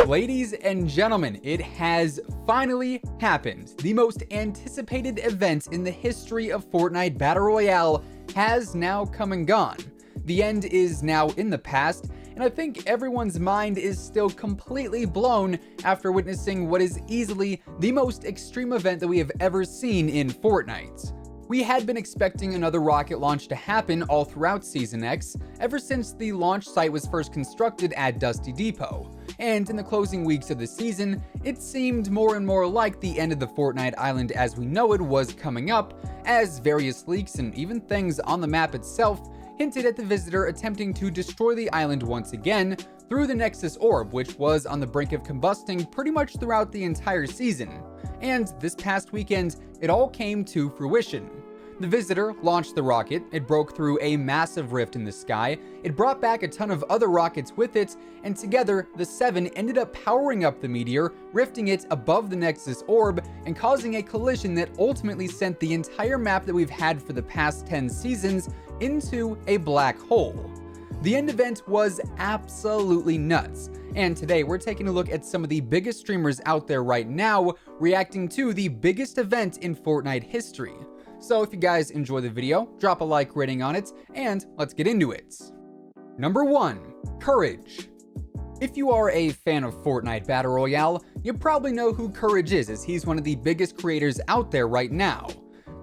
Ladies and gentlemen, it has finally happened. The most anticipated event in the history of Fortnite Battle Royale has now come and gone. The end is now in the past, and I think everyone's mind is still completely blown after witnessing what is easily the most extreme event that we have ever seen in Fortnite. We had been expecting another rocket launch to happen all throughout Season X, ever since the launch site was first constructed at Dusty Depot. And in the closing weeks of the season, it seemed more and more like the end of the Fortnite island as we know it was coming up, as various leaks and even things on the map itself hinted at the visitor attempting to destroy the island once again through the Nexus Orb, which was on the brink of combusting pretty much throughout the entire season. And this past weekend, it all came to fruition. The visitor launched the rocket, it broke through a massive rift in the sky, it brought back a ton of other rockets with it, and together, the 7 ended up powering up the meteor, rifting it above the Nexus Orb, and causing a collision that ultimately sent the entire map that we've had for the past 10 seasons into a black hole. The end event was absolutely nuts, and today we're taking a look at some of the biggest streamers out there right now reacting to the biggest event in Fortnite history. So if you guys enjoy the video, drop a like rating on it, and let's get into it. Number 1. Courage. If you are a fan of Fortnite Battle Royale, you probably know who Courage is, as he's one of the biggest creators out there right now.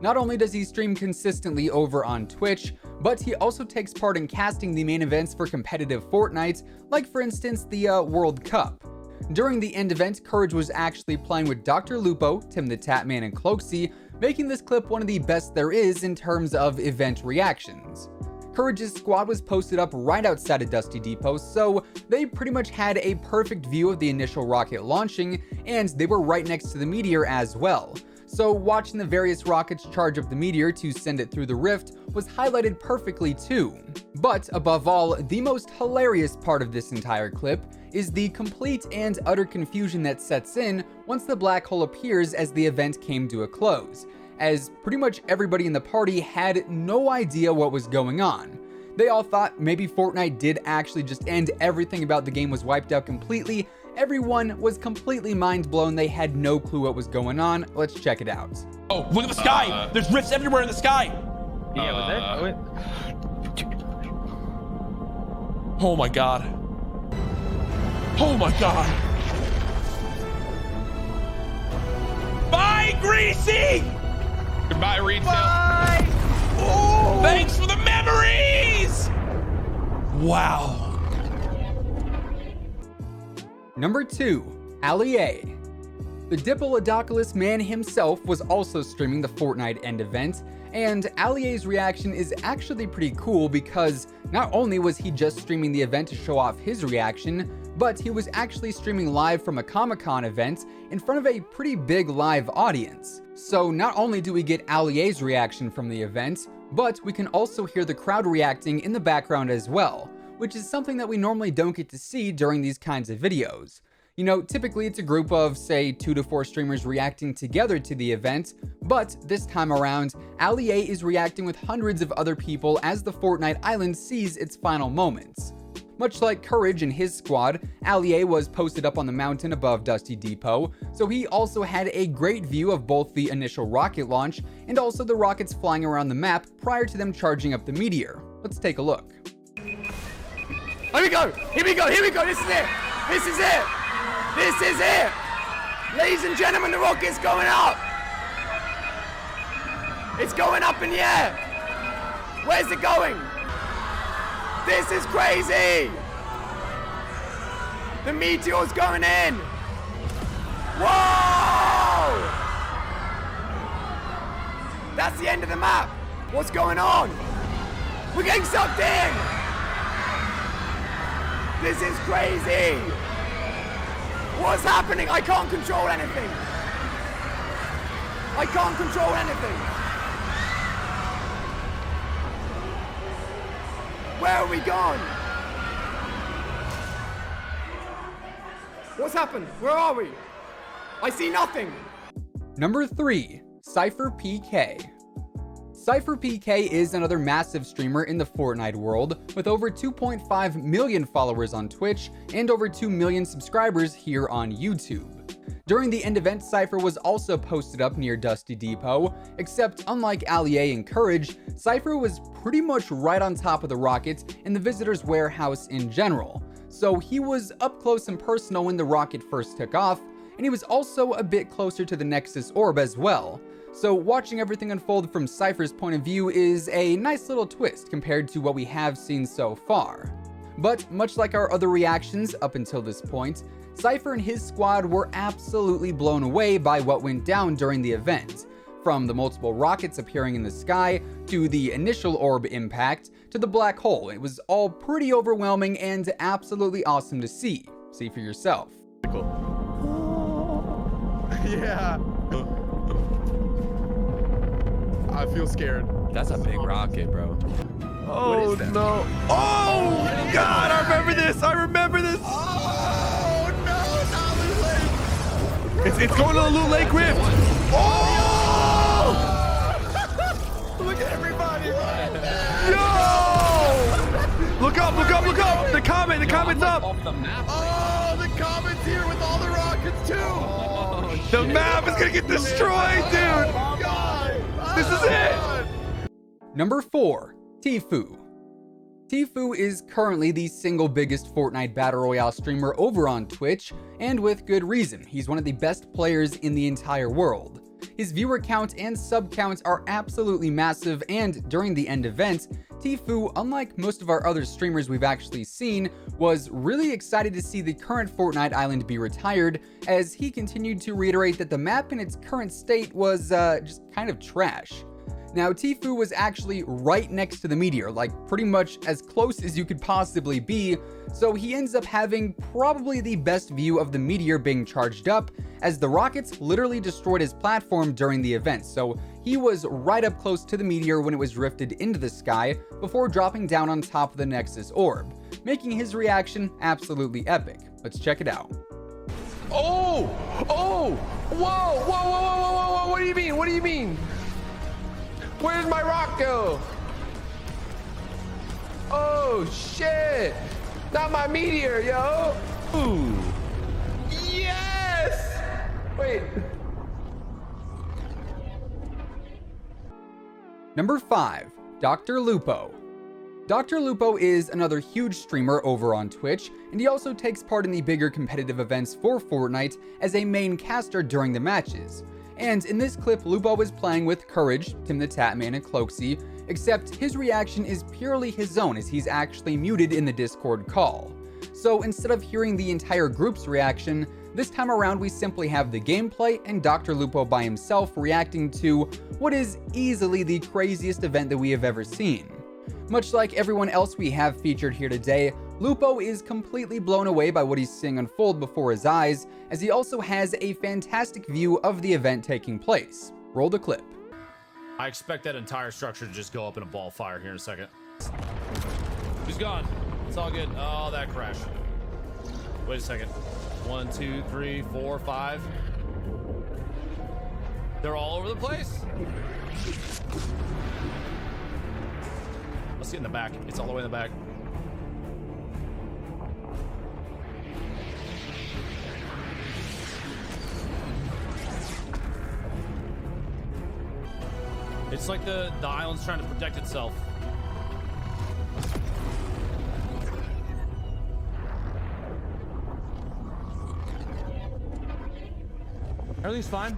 Not only does he stream consistently over on Twitch, but he also takes part in casting the main events for competitive Fortnite, like for instance the World Cup. During the end event, Courage was actually playing with DrLupo, Tim the Tatman, and Cloaksy, making this clip one of the best there is in terms of event reactions. Courage's squad was posted up right outside of Dusty Depot, so they pretty much had a perfect view of the initial rocket launching, and they were right next to the meteor as well. So watching the various rockets charge up the meteor to send it through the rift was highlighted perfectly too. But above all, the most hilarious part of this entire clip is the complete and utter confusion that sets in once the black hole appears as the event came to a close, as pretty much everybody in the party had no idea what was going on. They all thought maybe Fortnite did actually just end, everything about the game was wiped out completely. Everyone was completely mind blown, they had no clue what was going on. Let's check it out. Oh, look at the sky! There's rifts everywhere in the sky! Yeah, was it? Oh my god. Oh my god. Bye, Greasy! Goodbye, retail. Bye! Oh, thanks for the memories! Wow. Number 2. AliA. The Diplodocus man himself was also streaming the Fortnite end event, and AliA's reaction is actually pretty cool because not only was he just streaming the event to show off his reaction, but he was actually streaming live from a Comic-Con event in front of a pretty big live audience. So not only do we get AliA's reaction from the event, but we can also hear the crowd reacting in the background as well, which is something that we normally don't get to see during these kinds of videos. You know, typically it's a group of, say, 2 to 4 streamers reacting together to the event, but this time around, AliA is reacting with hundreds of other people as the Fortnite island sees its final moments. Much like Courage and his squad, AliA was posted up on the mountain above Dusty Depot, so he also had a great view of both the initial rocket launch and also the rockets flying around the map prior to them charging up the meteor. Let's take a look. Here we go! Here we go! Here we go! This is it! This is it! This is it! Ladies and gentlemen, the rocket's going up! It's going up in the air! Where's it going? This is crazy! The meteor's going in! Whoa! That's the end of the map! What's going on? We're getting sucked in! This is crazy! What's happening? I can't control anything! I can't control anything! Where are we gone? What's happened? Where are we? I see nothing! Number 3. CypherPK. CypherPK is another massive streamer in the Fortnite world, with over 2.5 million followers on Twitch and over 2 million subscribers here on YouTube. During the end event, Cypher was also posted up near Dusty Depot, except unlike AliA and Courage, Cypher was pretty much right on top of the rockets and the visitor's warehouse in general. So he was up close and personal when the rocket first took off, and he was also a bit closer to the Nexus orb as well. So watching everything unfold from Cypher's point of view is a nice little twist compared to what we have seen so far. But much like our other reactions up until this point, Cypher and his squad were absolutely blown away by what went down during the event. From the multiple rockets appearing in the sky, to the initial orb impact, to the black hole. It was all pretty overwhelming and absolutely awesome to see. See for yourself. Yeah. I feel scared. That's a big rocket, bro. Oh no. Oh God, I remember this. I remember this. Oh no, not Loot Lake. It's going to the Loot Lake Rift. Oh! Look at everybody right there. Yo! Look up, look up, look up. The comment's up. Oh, the comment's here with all the rockets too. Oh, the map is gonna get destroyed, dude. Oh, God. This is it. Number 4, Tfue. Tfue is currently the single biggest Fortnite Battle Royale streamer over on Twitch, and with good reason. He's one of the best players in the entire world. His viewer count and sub counts are absolutely massive, and during the end event, Tfue, unlike most of our other streamers we've actually seen, was really excited to see the current Fortnite island be retired, as he continued to reiterate that the map in its current state was just kind of trash. Now, Tfue was actually right next to the meteor, like pretty much as close as you could possibly be, so he ends up having probably the best view of the meteor being charged up, as the rockets literally destroyed his platform during the event, so he was right up close to the meteor when it was drifted into the sky before dropping down on top of the Nexus orb, making his reaction absolutely epic. Let's check it out. Oh! Oh! Whoa! Whoa! Whoa! Whoa! Whoa! Whoa! What do you mean? What do you mean? Where'd my rock go? Oh shit! Not my meteor, yo! Ooh! Yes! Wait. Number 5, DrLupo. DrLupo is another huge streamer over on Twitch, and he also takes part in the bigger competitive events for Fortnite as a main caster during the matches. And in this clip, Lupo is playing with Courage, Tim the Tatman, and Cloaksy, except his reaction is purely his own as he's actually muted in the Discord call. So instead of hearing the entire group's reaction, this time around we simply have the gameplay and DrLupo by himself reacting to what is easily the craziest event that we have ever seen. Much like everyone else we have featured here today, Lupo is completely blown away by what he's seeing unfold before his eyes, as he also has a fantastic view of the event taking place. Roll the clip. I expect that entire structure to just go up in a ball of fire here in a second. He's gone. It's all good. Oh, that crashed. Wait a second. 1, 2, 3, 4, 5. They're all over the place. Let's see in the back. It's all the way in the back. It's like the island's trying to protect itself. Everything's fine.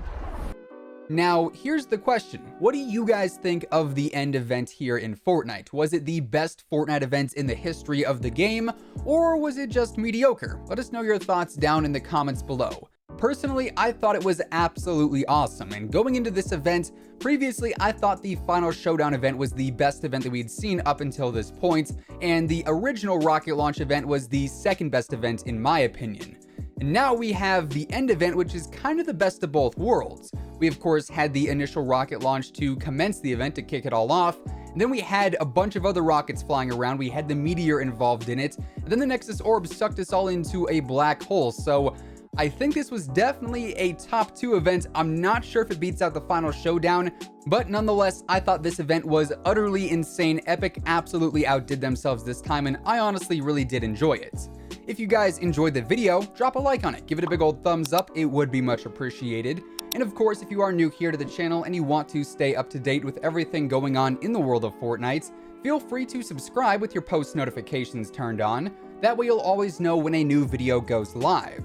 Now, here's the question. What do you guys think of the end event here in Fortnite? Was it the best Fortnite event in the history of the game, or was it just mediocre? Let us know your thoughts down in the comments below. Personally, I thought it was absolutely awesome, and going into this event, previously I thought the Final Showdown event was the best event that we'd seen up until this point, and the original rocket launch event was the second best event in my opinion. And now we have the end event, which is kind of the best of both worlds. We of course had the initial rocket launch to commence the event to kick it all off, and then we had a bunch of other rockets flying around, we had the meteor involved in it, and then the Nexus orb sucked us all into a black hole, so I think this was definitely a top 2 event. I'm not sure if it beats out the final showdown, but nonetheless, I thought this event was utterly insane. Epic absolutely outdid themselves this time, and I honestly really did enjoy it. If you guys enjoyed the video, drop a like on it, give it a big old thumbs up, it would be much appreciated. And of course, if you are new here to the channel and you want to stay up to date with everything going on in the world of Fortnite, feel free to subscribe with your post notifications turned on. That way you'll always know when a new video goes live.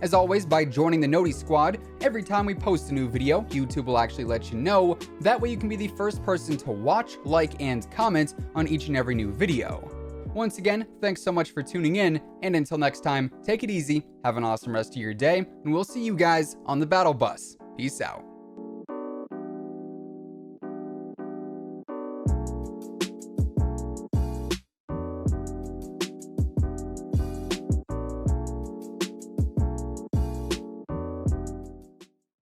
As always, by joining the Noti Squad, every time we post a new video, YouTube will actually let you know. That way you can be the first person to watch, like, and comment on each and every new video. Once again, thanks so much for tuning in, and until next time, take it easy, have an awesome rest of your day, and we'll see you guys on the battle bus. Peace out.